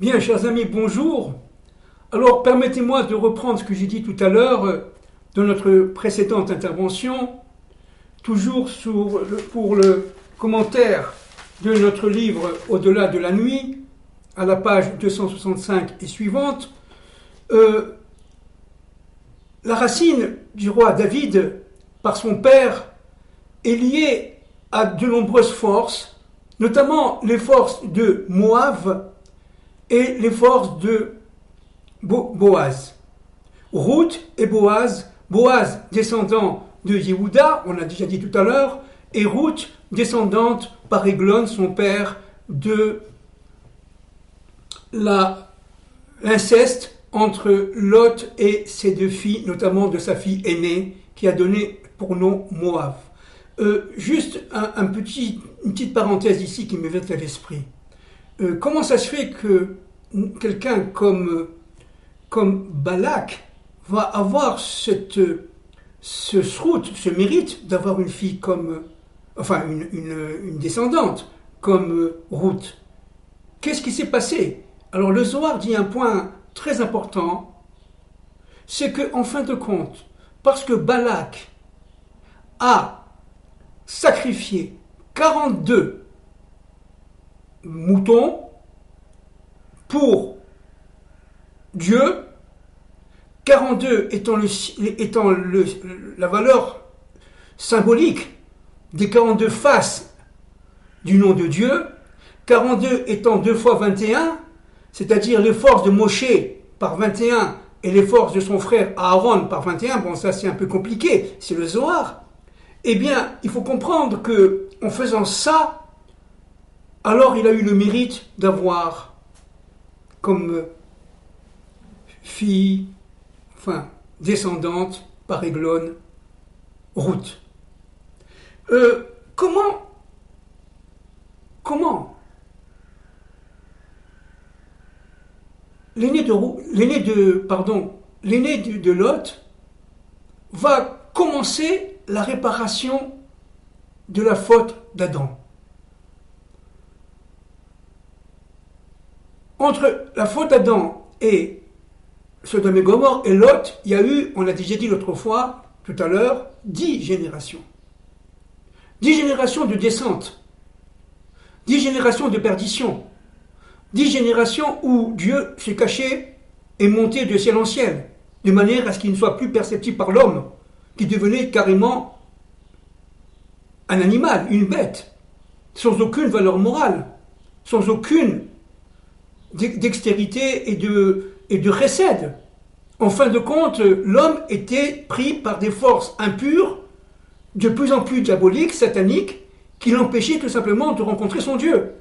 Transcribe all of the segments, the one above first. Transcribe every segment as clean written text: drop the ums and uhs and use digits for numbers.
Bien, chers amis, bonjour. Alors, permettez-moi de reprendre ce que j'ai dit tout à l'heure dans notre précédente intervention, toujours pour le commentaire de notre livre Au-delà de la nuit, à la page 265 et suivante. La racine du roi David, par son père, est liée à de nombreuses forces, notamment les forces de Moab et les forces de Boaz. Ruth et Boaz, Boaz descendant de Yehuda, on l'a déjà dit tout à l'heure, et Ruth descendante par Eglon, son père, de l'inceste entre Lot et ses deux filles, notamment de sa fille aînée, qui a donné pour nom Moab. Juste une petite parenthèse ici qui me vient à l'esprit. Comment ça se fait que quelqu'un comme Balak va avoir ce mérite d'avoir une fille comme, enfin une descendante comme Ruth? Qu'est-ce qui s'est passé? Alors le Zohar dit un point très important, c'est que en fin de compte, parce que Balak a sacrifié 42 moutons pour Dieu, 42 étant la valeur symbolique des 42 faces du nom de Dieu, 42 étant 2 fois 21, c'est-à-dire les forces de Moshe par 21 et les forces de son frère Aaron par 21, bon ça c'est un peu compliqué, c'est le Zohar. Eh bien, il faut comprendre que en faisant ça, alors il a eu le mérite d'avoir comme fille, enfin descendante par Eglon, Ruth. Comment l'aîné de Lot va commencer la réparation de la faute d'Adam. Entre la faute d'Adam et Sodome et Gomorrhe et Lot, il y a eu, on l'a déjà dit l'autre fois, tout à l'heure, 10 générations. 10 générations de descente. 10 générations de perdition. 10 générations où Dieu s'est caché et monté de ciel en ciel, de manière à ce qu'il ne soit plus perceptible par l'homme, qui devenait carrément un animal, une bête, sans aucune valeur morale, sans aucune dextérité et de recède. En fin de compte, l'homme était pris par des forces impures, de plus en plus diaboliques, sataniques, qui l'empêchaient tout simplement de rencontrer son Dieu.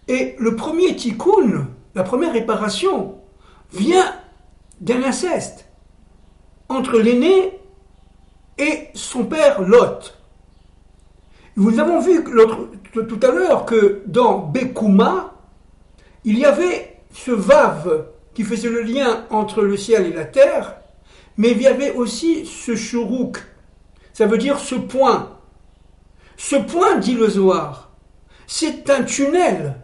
Et le premier tikkun, la première réparation, vient d'un inceste entre l'aîné et son père Lot. Nous avons vu tout à l'heure que dans Bekouma, il y avait ce Vav qui faisait le lien entre le ciel et la terre, mais il y avait aussi ce Shuruk, ça veut dire ce point. Ce point, dit le Zohar, c'est un tunnel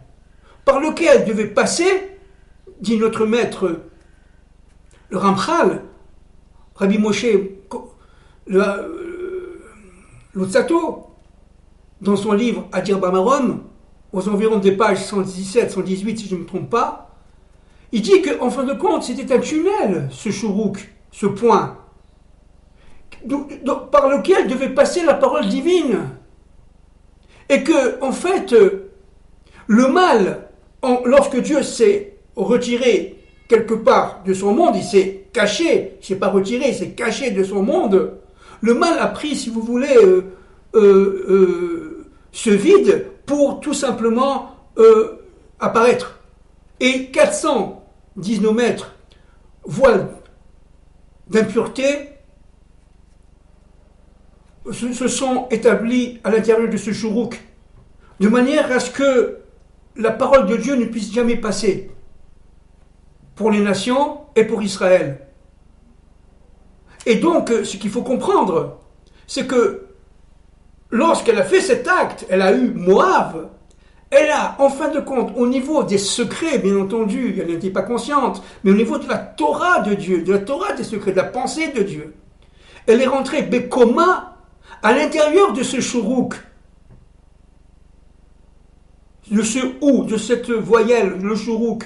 par lequel devait passer, dit notre maître, le Ramchal, Rabbi Moshe Lotsato, dans son livre Adir Bamarom, aux environs des pages 117, 118 si je ne me trompe pas, il dit qu'en fin de compte, c'était un tunnel, ce Shuruk, ce point, par lequel devait passer la parole divine. Et que, en fait, le mal, lorsque Dieu s'est retiré quelque part de son monde, il s'est caché, il ne s'est pas retiré, il s'est caché de son monde, le mal a pris, si vous voulez, ce vide pour tout simplement apparaître. Et 410 nos maîtres voiles d'impureté se sont établis à l'intérieur de ce Shuruk, de manière à ce que la parole de Dieu ne puisse jamais passer pour les nations et pour Israël. Et donc, ce qu'il faut comprendre, c'est que lorsqu'elle a fait cet acte, elle a eu Moab, elle a, en fin de compte, au niveau des secrets, bien entendu, elle n'était pas consciente, mais au niveau de la Torah de Dieu, de la Torah des secrets, de la pensée de Dieu, elle est rentrée Bekoma à l'intérieur de ce shuruk, de ce ou, de cette voyelle, le shuruk,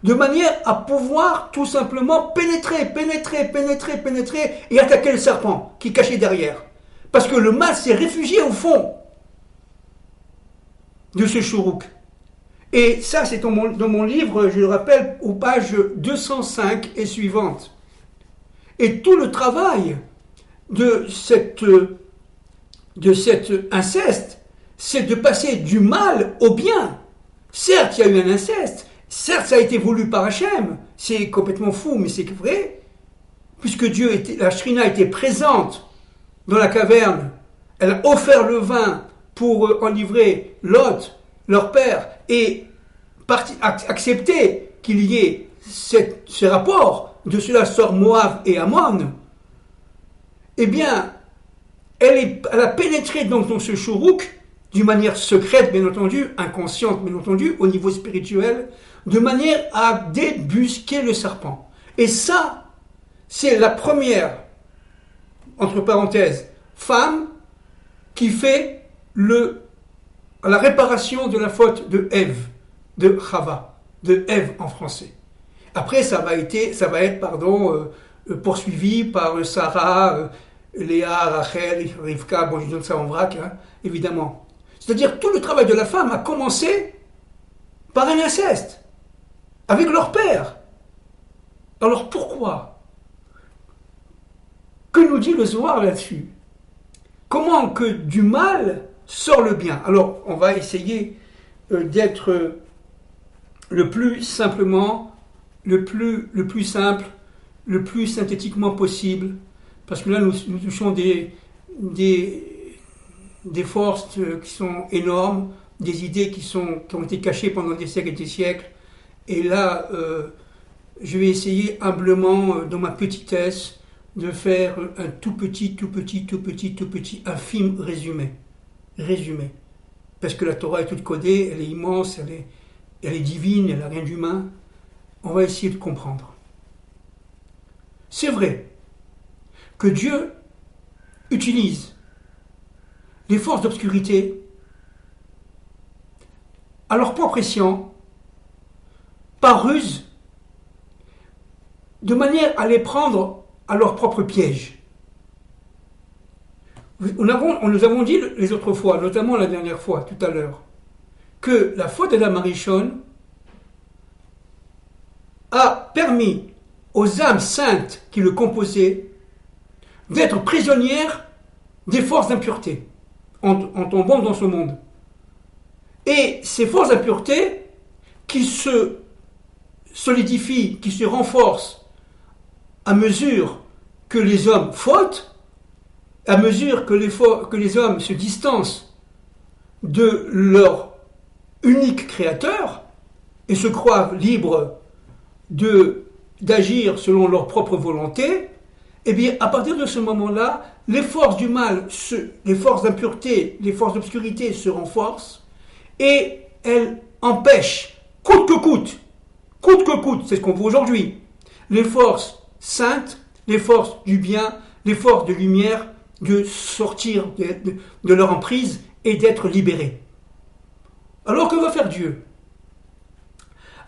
de manière à pouvoir tout simplement pénétrer et attaquer le serpent qui est caché derrière. Parce que le mal s'est réfugié au fond de ce shuruk. Et ça, c'est dans mon livre, je le rappelle, aux pages 205 et suivantes. Et tout le travail de cet inceste, c'est de passer du mal au bien. Certes, il y a eu un inceste. Certes, ça a été voulu par Hachem. C'est complètement fou, mais c'est vrai. Puisque la Shrina était présente dans la caverne. Elle a offert le vin pour enivrer Lot, leur père, et accepter qu'il y ait ce rapport. De cela sort Moab et Ammon. Eh bien, elle a pénétré donc dans ce shuruk d'une manière secrète, bien entendu, inconsciente, bien entendu, au niveau spirituel, de manière à débusquer le serpent. Et ça, c'est la première, entre parenthèses, femme qui fait la réparation de la faute de Ève, de Chava, de Ève en français. Après, ça va être poursuivi par Sarah, Léa, Rachel, Rivka, bon, je donne ça en vrac, hein, évidemment. C'est-à-dire, tout le travail de la femme a commencé par un inceste, avec leur père. Alors pourquoi? Que nous dit le Zohar là-dessus? Comment que du mal sort le bien? Alors, on va essayer d'être le plus simplement, le plus simple, le plus synthétiquement possible, parce que là, nous touchons des forces qui sont énormes, des idées qui ont été cachées pendant des siècles et des siècles. Et là, je vais essayer humblement, dans ma petitesse, de faire un tout petit, infime résumé. Parce que la Torah est toute codée, elle est immense, elle est divine, elle n'a rien d'humain. On va essayer de comprendre. C'est vrai que Dieu utilise les forces d'obscurité à leur propre escient, par ruse, de manière à les prendre à leur propre piège. Nous avons dit les autres fois, notamment la dernière fois, tout à l'heure, que la faute d'Adam Arishon a permis aux âmes saintes qui le composaient d'être prisonnières des forces d'impureté en tombant dans ce monde. Et ces forces d'impureté qui se solidifient, qui se renforcent à mesure que les hommes fautent, à mesure que les hommes se distancent de leur unique créateur et se croient libres d'agir selon leur propre volonté, eh bien, à partir de ce moment-là, les forces du mal, les forces d'impureté, les forces d'obscurité se renforcent et elles empêchent, coûte que coûte, c'est ce qu'on voit aujourd'hui, les forces saintes, les forces du bien, les forces de lumière, de sortir de leur emprise et d'être libérées. Alors que va faire Dieu?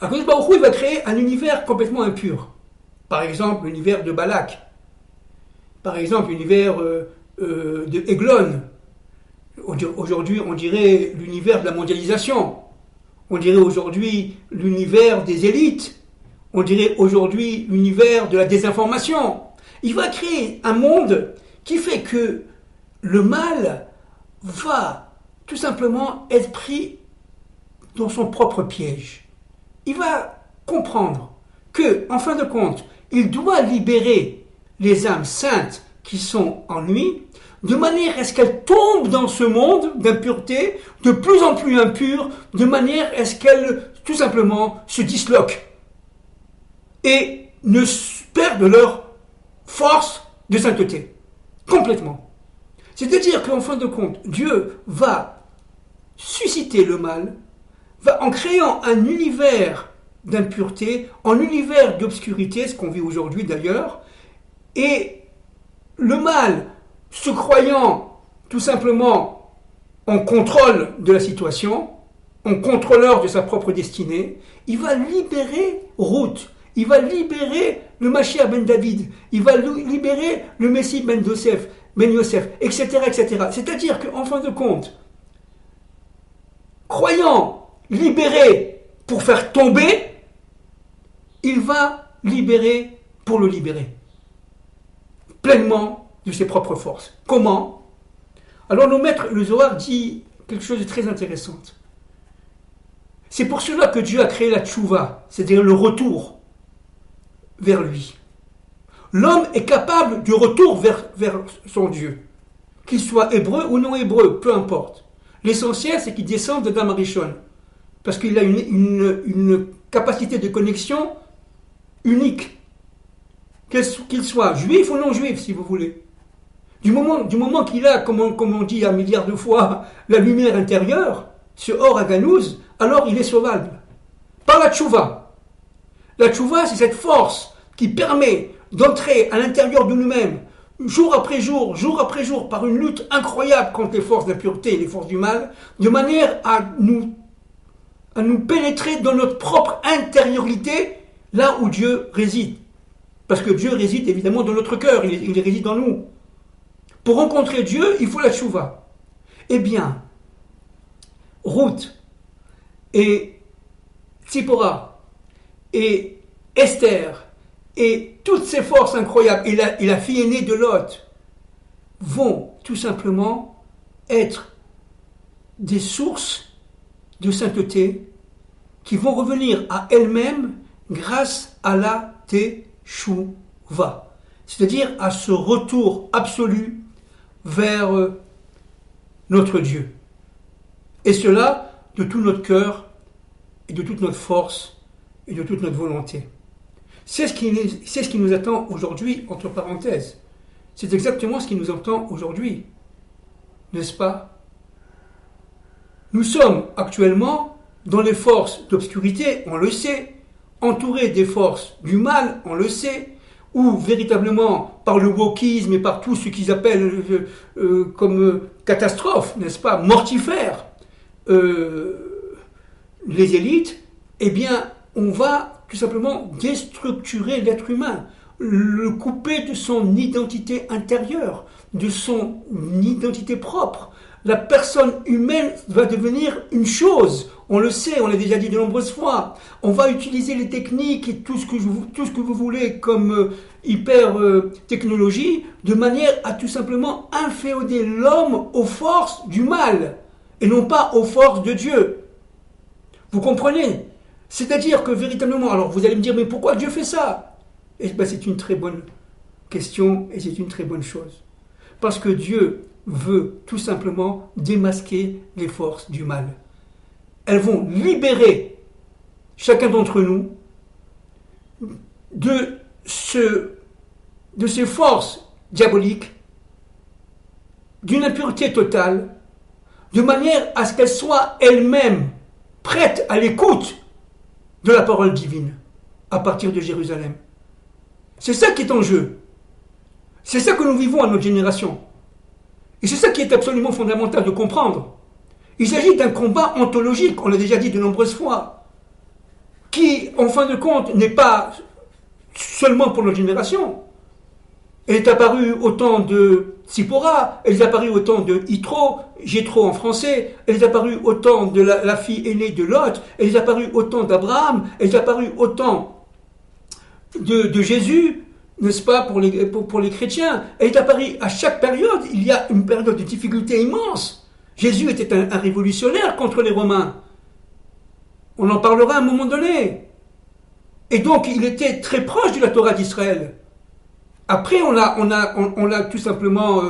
Akadosh Baruch Hu, il va créer un univers complètement impur. Par exemple, l'univers de Balak. Par exemple, l'univers de Eglon. Aujourd'hui, on dirait l'univers de la mondialisation. On dirait aujourd'hui l'univers des élites. On dirait aujourd'hui l'univers de la désinformation. Il va créer un monde qui fait que le mal va tout simplement être pris dans son propre piège. Il va comprendre que, en fin de compte, il doit libérer les âmes saintes qui sont en lui, de manière à ce qu'elles tombent dans ce monde d'impureté, de plus en plus impure, de manière à ce qu'elles, tout simplement, se disloquent et ne perdent leur force de sainteté. Complètement. C'est-à-dire qu'en fin de compte, Dieu va susciter le mal en créant un univers d'impureté, un univers d'obscurité, ce qu'on vit aujourd'hui d'ailleurs, et le mal, se croyant tout simplement en contrôle de la situation, en contrôleur de sa propre destinée, il va libérer Ruth, il va libérer le Mashiach ben David, il va libérer le Messie ben Yosef, etc., etc. C'est-à-dire qu'en fin de compte, croyant libérer pour faire tomber, il va libérer pour le libérer, pleinement de ses propres forces. Comment? Alors le maître, le Zohar, dit quelque chose de très intéressant. C'est pour cela que Dieu a créé la tchouva, c'est-à-dire le retour vers lui. L'homme est capable du retour vers son Dieu, qu'il soit hébreu ou non hébreu, peu importe. L'essentiel, c'est qu'il descende d'Adam Arishon, parce qu'il a une capacité de connexion unique, qu'il soit juif ou non juif, si vous voulez. Du moment qu'il a, comme on dit un milliard de fois, la lumière intérieure, ce Or Aganouz, alors il est sauvable. Par la tchouva. La tchouva, c'est cette force qui permet d'entrer à l'intérieur de nous-mêmes, jour après jour, par une lutte incroyable contre les forces d'impureté et les forces du mal, de manière à nous pénétrer dans notre propre intériorité, là où Dieu réside. Parce que Dieu réside évidemment dans notre cœur, il réside en nous. Pour rencontrer Dieu, il faut la tchouva. Eh bien, Ruth et Tzipora et Esther et toutes ces forces incroyables et la fille aînée de Lot vont tout simplement être des sources de sainteté qui vont revenir à elles-mêmes grâce à la Teshuvah, c'est-à-dire à ce retour absolu vers notre Dieu. Et cela de tout notre cœur et de toute notre force et de toute notre volonté. C'est ce qui nous attend aujourd'hui, entre parenthèses. C'est exactement ce qui nous attend aujourd'hui. N'est-ce pas? Nous sommes actuellement dans les forces d'obscurité, on le sait, entourés des forces du mal, on le sait, ou véritablement par le wokisme et par tout ce qu'ils appellent comme catastrophe, n'est-ce pas, mortifère, les élites, eh bien, on va tout simplement déstructurer l'être humain, le couper de son identité intérieure, de son identité propre. La personne humaine va devenir une chose. On le sait, on l'a déjà dit de nombreuses fois. On va utiliser les techniques et tout ce que vous voulez comme hyper technologie de manière à tout simplement inféoder l'homme aux forces du mal et non pas aux forces de Dieu. Vous comprenez? C'est-à-dire que véritablement, alors vous allez me dire, mais pourquoi Dieu fait ça? Et ben, c'est une très bonne question et c'est une très bonne chose. Parce que Dieu veut tout simplement démasquer les forces du mal. Elles vont libérer chacun d'entre nous de ces forces diaboliques, d'une impureté totale, de manière à ce qu'elles soient elles-mêmes prêtes à l'écoute de la parole divine à partir de Jérusalem. C'est ça qui est en jeu. C'est ça que nous vivons à notre génération. Et c'est ça qui est absolument fondamental de comprendre. Il s'agit d'un combat ontologique, on l'a déjà dit de nombreuses fois, qui, en fin de compte, n'est pas seulement pour notre génération. Elle est apparue au temps de Tzipora, elle est apparue au temps de Yitro, Jéthro en français, elle est apparue au temps de la fille aînée de Lot, elle est apparue au temps d'Abraham, elle est apparue au temps de Jésus, n'est-ce pas, pour les chrétiens. Elle est apparue à chaque période, il y a une période de difficulté immense. Jésus était un révolutionnaire contre les Romains. On en parlera à un moment donné. Et donc, il était très proche de la Torah d'Israël. Après, on l'a tout simplement,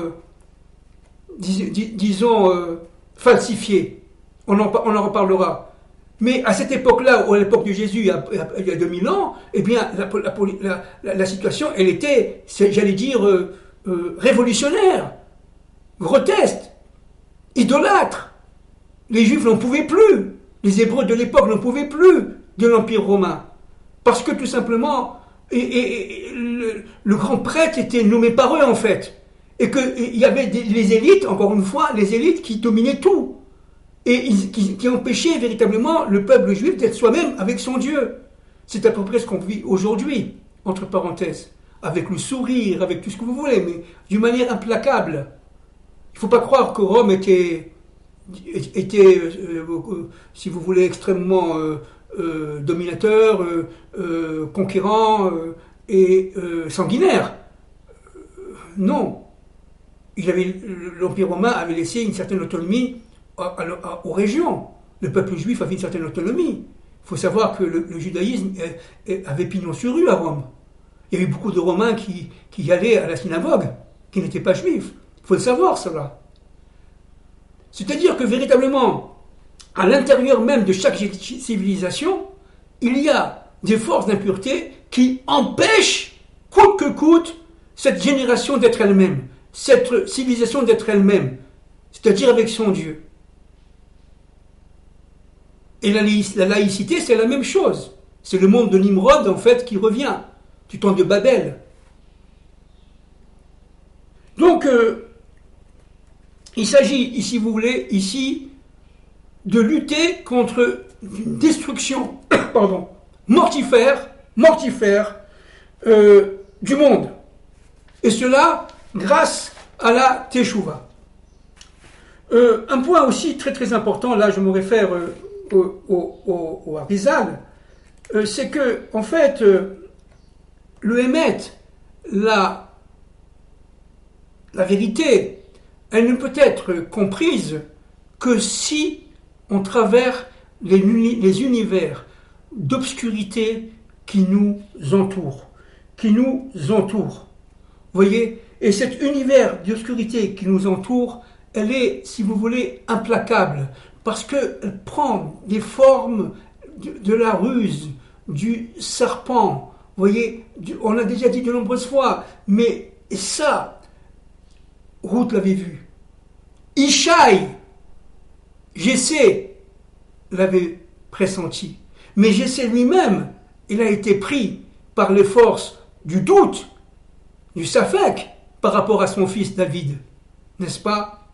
falsifié. On en reparlera. Mais à cette époque-là, ou à l'époque de Jésus, il y a 2000 ans, eh bien, la situation, elle était, j'allais dire, révolutionnaire, grotesque, idolâtre. Les Juifs n'en pouvaient plus. Les Hébreux de l'époque n'en pouvaient plus de l'Empire romain. Parce que tout simplement, le grand prêtre était nommé par eux en fait. Et qu'il y avait les élites, encore une fois, les élites qui dominaient tout. Et qui empêchaient véritablement le peuple juif d'être soi-même avec son Dieu. C'est à peu près ce qu'on vit aujourd'hui, entre parenthèses. Avec le sourire, avec tout ce que vous voulez, mais d'une manière implacable. Il ne faut pas croire que Rome était si vous voulez, extrêmement dominateur, conquérant et sanguinaire. Non. L'Empire romain avait laissé une certaine autonomie aux régions. Le peuple juif avait une certaine autonomie. Il faut savoir que le judaïsme avait pignon sur rue à Rome. Il y avait beaucoup de Romains qui allaient à la synagogue, qui n'étaient pas juifs. Il faut le savoir, cela. C'est-à-dire que véritablement, à l'intérieur même de chaque civilisation, il y a des forces d'impureté qui empêchent, coûte que coûte, cette génération d'être elle-même, cette civilisation d'être elle-même, c'est-à-dire avec son Dieu. Et la laïcité, c'est la même chose. C'est le monde de Nimrod, en fait, qui revient, du temps de Babel. Donc, il s'agit, si vous voulez, ici, de lutter contre une destruction mortifère du monde. Et cela grâce à la Teshuvah. Un point aussi très très important, là je me réfère au Arizal, c'est que, en fait, le Hémet, la vérité, elle ne peut être comprise que si on traverse les univers d'obscurité qui nous entourent. Vous voyez? Et cet univers d'obscurité qui nous entoure, elle est, si vous voulez, implacable, parce qu'elle prend des formes de la ruse, du serpent. Vous voyez, on l'a déjà dit de nombreuses fois, mais ça, Ruth l'avait vu. Ishaï, Jessé l'avait pressenti. Mais Jessé lui-même, il a été pris par les forces du doute, du Safek, par rapport à son fils David. N'est-ce pas?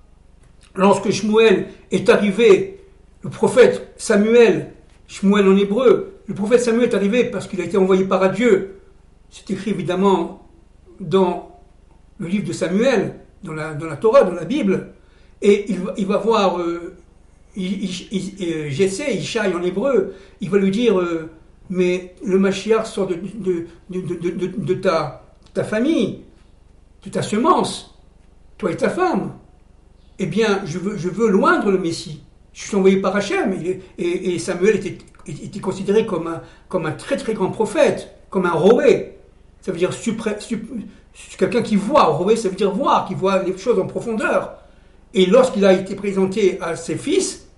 Lorsque Shmuel est arrivé, le prophète Samuel, Shmuel en hébreu, le prophète Samuel est arrivé parce qu'il a été envoyé par Dieu. C'est écrit évidemment dans le livre de Samuel, dans la Torah, dans la Bible. Et il va voir Jessé, Ishaï en hébreu, il va lui dire mais le Mashiach sort de ta famille, de ta semence, toi et ta femme. Eh bien, je veux loindre le Messie. Je suis envoyé par Hachem. Et Samuel était considéré comme un très très grand prophète, comme un roé. Ça veut dire quelqu'un qui voit. Roé, ça veut dire voir, qui voit les choses en profondeur. Et lorsqu'il a été présenté à ses fils,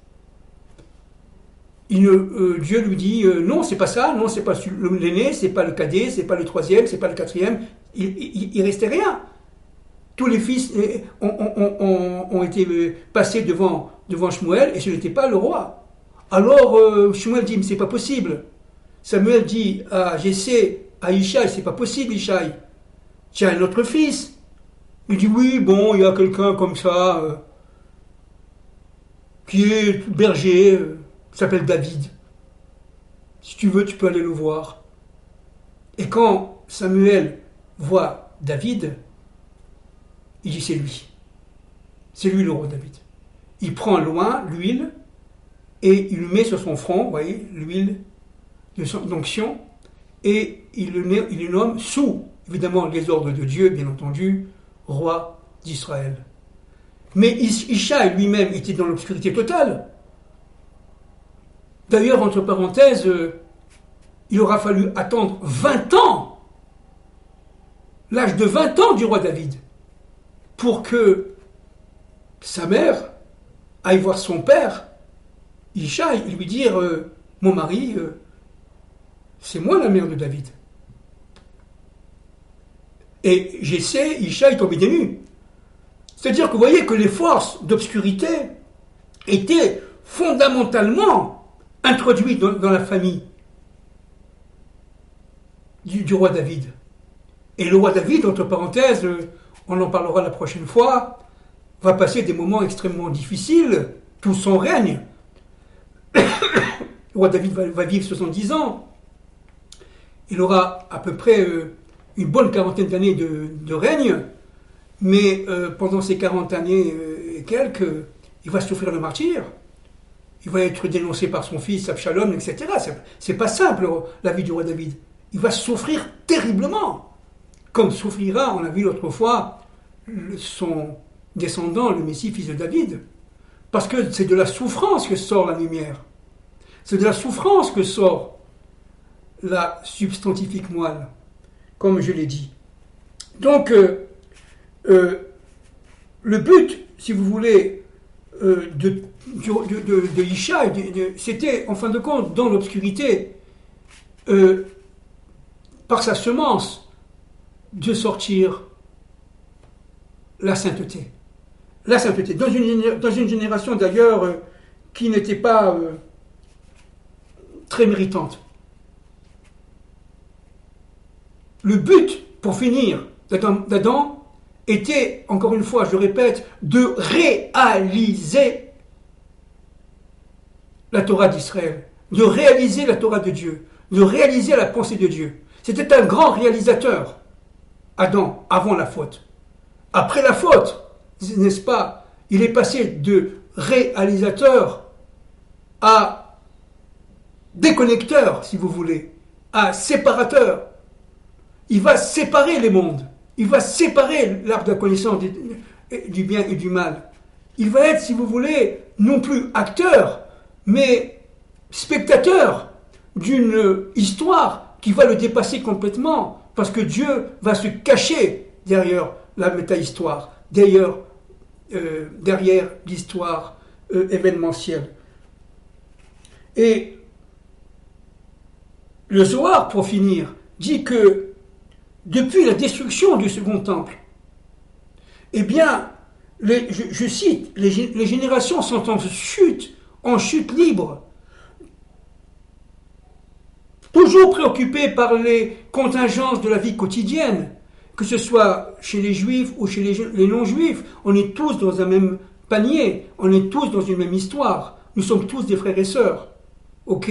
Dieu lui dit non, c'est pas ça, non, c'est pas l'aîné, c'est pas le cadet, c'est pas le troisième, c'est pas le quatrième. Il restait rien. Tous les fils ont été passés devant Shmuel et ce n'était pas le roi. Alors Shmuel dit mais c'est pas possible. Samuel dit à Jessé, à Ishaï, c'est pas possible Ishaï. Tu as un autre fils. Il dit oui, bon, il y a quelqu'un comme ça qui est berger, s'appelle David. Si tu veux, tu peux aller le voir. Et quand Samuel voit David, il dit c'est lui. C'est lui le roi David. Il prend loin l'huile et il le met sur son front, vous voyez, l'huile d'onction, et il le nomme sous, évidemment, les ordres de Dieu, bien entendu, roi d'Israël. Mais Ishaï lui-même était dans l'obscurité totale. D'ailleurs, entre parenthèses, il aura fallu attendre 20 ans, l'âge de 20 ans du roi David, pour que sa mère aille voir son père, Ishaï, et lui dire mon mari, c'est moi la mère de David. Et Jessé, Ishaï tombait des nues. C'est-à-dire que vous voyez que les forces d'obscurité étaient fondamentalement introduit dans la famille du roi David. Et le roi David, entre parenthèses, on en parlera la prochaine fois, va passer des moments extrêmement difficiles, tout son règne. Le roi David va vivre 70 ans. Il aura à peu près une bonne quarantaine d'années de règne, mais pendant ces 40 années et quelques, il va souffrir le martyre. Il va être dénoncé par son fils Absalom, etc. C'est pas simple, la vie du roi David. Il va souffrir terriblement, comme souffrira, on l'a vu l'autre fois, son descendant, le Messie, fils de David. Parce que c'est de la souffrance que sort la lumière. C'est de la souffrance que sort la substantifique moelle, comme je l'ai dit. Donc, le but, si vous voulez, de Isha, c'était, en fin de compte, dans l'obscurité, par sa semence, de sortir la sainteté. La sainteté. Dans une génération, d'ailleurs, qui n'était pas très méritante. Le but, pour finir, d'Adam était, encore une fois, je le répète, de réaliser la Torah d'Israël, de réaliser la Torah de Dieu, de réaliser la pensée de Dieu. C'était un grand réalisateur, Adam, avant la faute. Après la faute, n'est-ce pas, il est passé de réalisateur à déconnecteur, si vous voulez, à séparateur. Il va séparer les mondes. Il va séparer l'arbre de la connaissance du bien et du mal. Il va être, si vous voulez, non plus acteur, mais spectateur d'une histoire qui va le dépasser complètement, parce que Dieu va se cacher derrière la méta-histoire, derrière l'histoire événementielle. Et le Zohar, pour finir, dit que depuis la destruction du second temple, eh bien, je cite, les générations sont en chute libre, toujours préoccupées par les contingences de la vie quotidienne, que ce soit chez les juifs ou chez les non-juifs. On est tous dans un même panier, on est tous dans une même histoire, nous sommes tous des frères et sœurs, ok?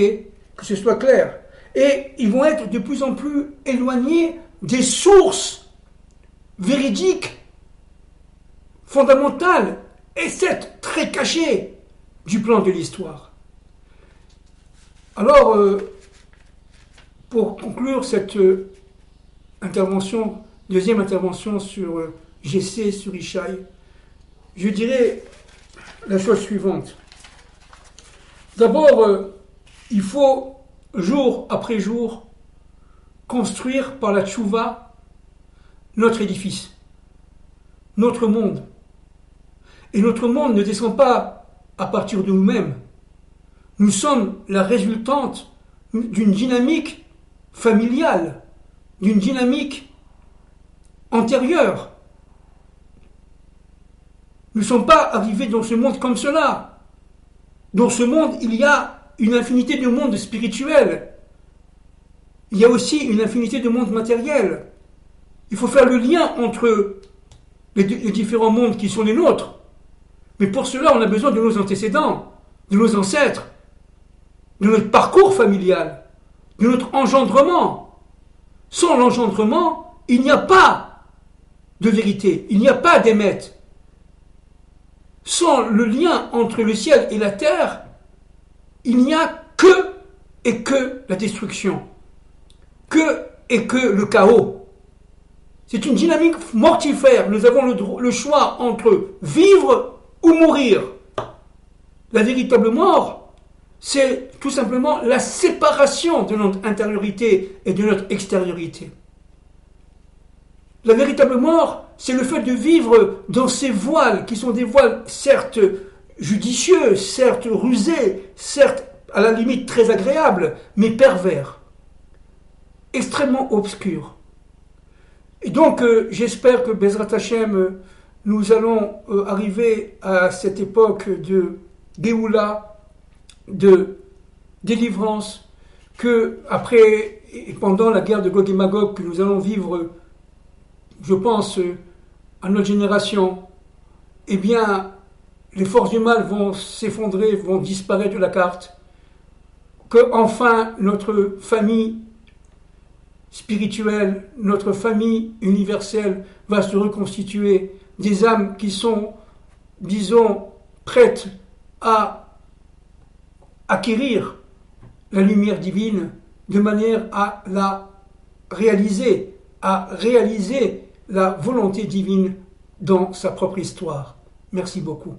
Que ce soit clair. Et ils vont être de plus en plus éloignés des sources véridiques, fondamentales, et c'est très caché du plan de l'histoire. Alors, pour conclure cette intervention, deuxième intervention sur GC, sur Ishaï, je dirais la chose suivante. D'abord, il faut, jour après jour, construire par la tchouva notre édifice, notre monde. Et notre monde ne descend pas à partir de nous-mêmes. Nous sommes la résultante d'une dynamique familiale, d'une dynamique antérieure. Nous ne sommes pas arrivés dans ce monde comme cela. Dans ce monde, il y a une infinité de mondes spirituels. Il y a aussi une infinité de mondes matériels. Il faut faire le lien entre les différents mondes qui sont les nôtres. Mais pour cela, on a besoin de nos antécédents, de nos ancêtres, de notre parcours familial, de notre engendrement. Sans l'engendrement, il n'y a pas de vérité, il n'y a pas d'émet. Sans le lien entre le ciel et la terre, il n'y a que et que la destruction, que et que le chaos. C'est une dynamique mortifère. Nous avons le choix entre vivre ou mourir. La véritable mort, c'est tout simplement la séparation de notre intériorité et de notre extériorité. La véritable mort, c'est le fait de vivre dans ces voiles, qui sont des voiles certes judicieux, certes rusés, certes à la limite très agréables, mais pervers, extrêmement obscurs. Et donc, j'espère que Bezrat Hashem, nous allons arriver à cette époque de Géoula, de délivrance, que après et pendant la guerre de Gog et Magog que nous allons vivre, je pense, à notre génération, eh bien, les forces du mal vont s'effondrer, vont disparaître de la carte, que enfin notre famille spirituelle, notre famille universelle va se reconstituer, des âmes qui sont, disons, prêtes à acquérir la lumière divine de manière à la réaliser, à réaliser la volonté divine dans sa propre histoire. Merci beaucoup.